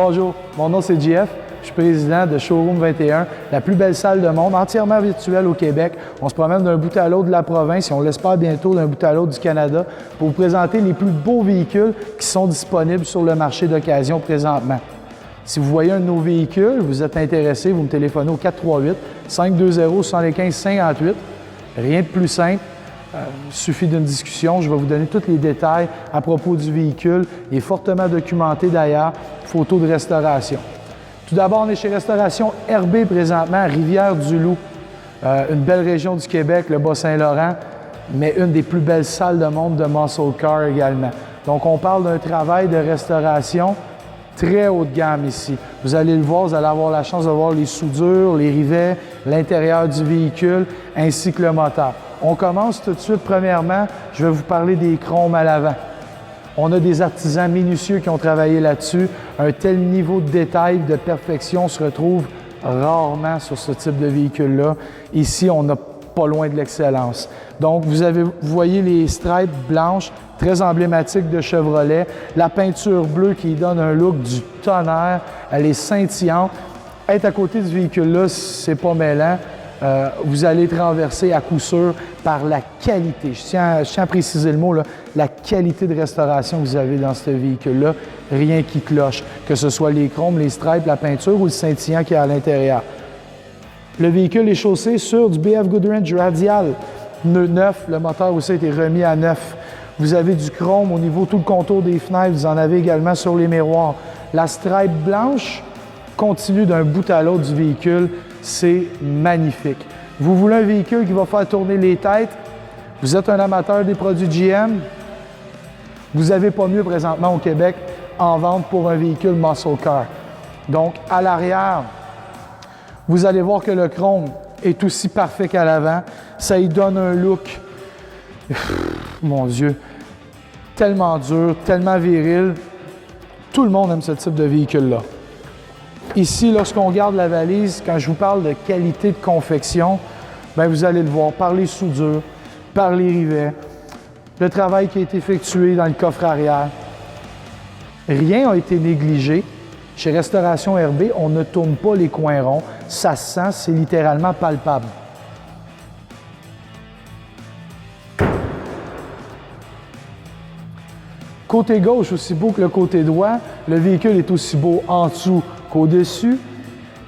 Bonjour, mon nom c'est JF, je suis président de Showroom 21, la plus belle salle de monde, entièrement virtuelle au Québec. On se promène d'un bout à l'autre de la province et on l'espère bientôt d'un bout à l'autre du Canada pour vous présenter les plus beaux véhicules qui sont disponibles sur le marché d'occasion présentement. Si vous voyez un de nos véhicules, vous êtes intéressé, vous me téléphonez au 438-520-7558. Rien de plus simple. Il suffit d'une discussion. Je vais vous donner tous les détails à propos du véhicule. Il est fortement documenté d'ailleurs. Photos de restauration. Tout d'abord, on est chez Restauration RB présentement à Rivière-du-Loup. Une belle région du Québec, le Bas-Saint-Laurent, mais une des plus belles salles de monde de muscle car également. Donc, on parle d'un travail de restauration très haut de gamme ici. Vous allez le voir, vous allez avoir la chance de voir les soudures, les rivets, l'intérieur du véhicule, ainsi que le moteur. On commence tout de suite. Premièrement, je vais vous parler des chromes à l'avant. On a des artisans minutieux qui ont travaillé là-dessus. Un tel niveau de détail, de perfection se retrouve rarement sur ce type de véhicule-là. Ici, on n'a pas loin de l'excellence. Donc, vous voyez les stripes blanches, très emblématiques de Chevrolet. La peinture bleue qui donne un look du tonnerre. Elle est scintillante. Être à côté du véhicule-là, c'est pas mêlant. Vous allez être renversé à coup sûr par la qualité. Je tiens à préciser le mot, là, la qualité de restauration que vous avez dans ce véhicule-là. Rien qui cloche, que ce soit les chromes, les stripes, la peinture ou le scintillant qui est à l'intérieur. Le véhicule est chaussé sur du BF Goodwrench radial neuf. Le moteur aussi a été remis à neuf. Vous avez du chrome au niveau tout le contour des fenêtres. Vous en avez également sur les miroirs. La stripe blanche continue d'un bout à l'autre du véhicule. C'est magnifique. Vous voulez un véhicule qui va faire tourner les têtes? Vous êtes un amateur des produits GM? Vous n'avez pas mieux présentement au Québec en vente pour un véhicule muscle car. Donc, à l'arrière, vous allez voir que le chrome est aussi parfait qu'à l'avant. Ça y donne un look, mon Dieu, tellement dur, tellement viril. Tout le monde aime ce type de véhicule-là. Ici, lorsqu'on regarde la valise, quand je vous parle de qualité de confection, bien, vous allez le voir par les soudures, par les rivets, le travail qui a été effectué dans le coffre arrière. Rien n'a été négligé. Chez Restauration RB, on ne tourne pas les coins ronds. Ça se sent, c'est littéralement palpable. Côté gauche, aussi beau que le côté droit, le véhicule est aussi beau en dessous qu'au-dessus.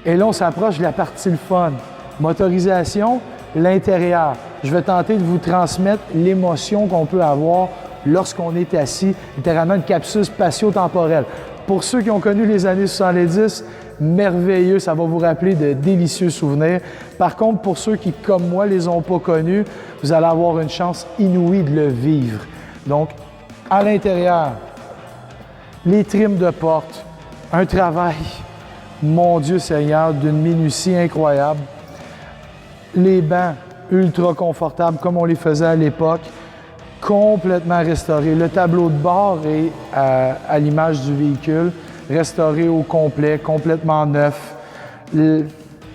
Et là, on s'approche de la partie le fun. Motorisation, l'intérieur. Je vais tenter de vous transmettre l'émotion qu'on peut avoir lorsqu'on est assis, littéralement une capsule spatio-temporelle. Pour ceux qui ont connu les années 70, merveilleux, ça va vous rappeler de délicieux souvenirs. Par contre, pour ceux qui, comme moi, les ont pas connus, vous allez avoir une chance inouïe de le vivre. Donc, à l'intérieur, les trims de porte, un travail, mon Dieu Seigneur, d'une minutie incroyable. Les bancs ultra confortables comme on les faisait à l'époque, complètement restaurés. Le tableau de bord est à l'image du véhicule, restauré au complet, complètement neuf.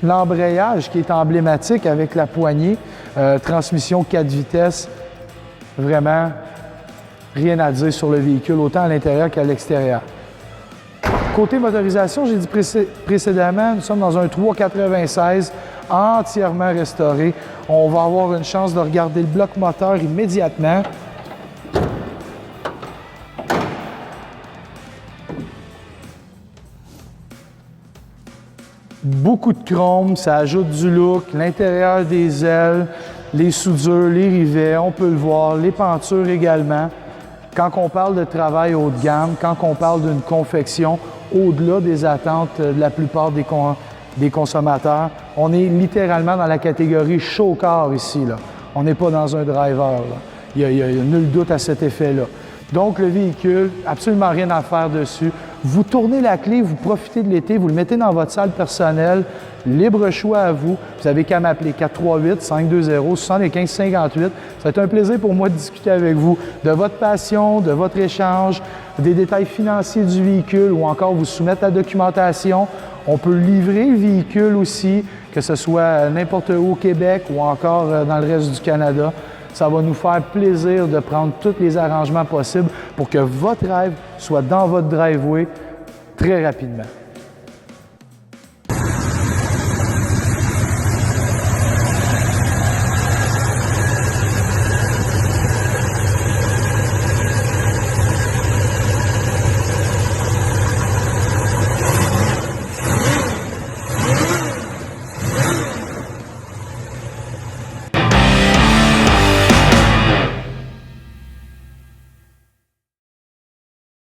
L'embrayage qui est emblématique avec la poignée, transmission 4 vitesses, vraiment rien à dire sur le véhicule, autant à l'intérieur qu'à l'extérieur. Côté motorisation, j'ai dit précédemment, nous sommes dans un 396 entièrement restauré. On va avoir une chance de regarder le bloc moteur immédiatement. Beaucoup de chrome, ça ajoute du look, l'intérieur des ailes, les soudures, les rivets, on peut le voir, les pentures également. Quand on parle de travail haut de gamme, quand on parle d'une confection au-delà des attentes de la plupart des consommateurs, on est littéralement dans la catégorie show car ici, là. On n'est pas dans un driver, là. Il y a nul doute à cet effet-là. Donc, le véhicule, absolument rien à faire dessus. Vous tournez la clé, vous profitez de l'été, vous le mettez dans votre salle personnelle, libre choix à vous. Vous n'avez qu'à m'appeler 438-520-7558. Ça va être un plaisir pour moi de discuter avec vous de votre passion, de votre échange, des détails financiers du véhicule ou encore vous soumettre la documentation. On peut livrer le véhicule aussi, que ce soit n'importe où au Québec ou encore dans le reste du Canada. Ça va nous faire plaisir de prendre tous les arrangements possibles pour que votre rêve soit dans votre driveway très rapidement.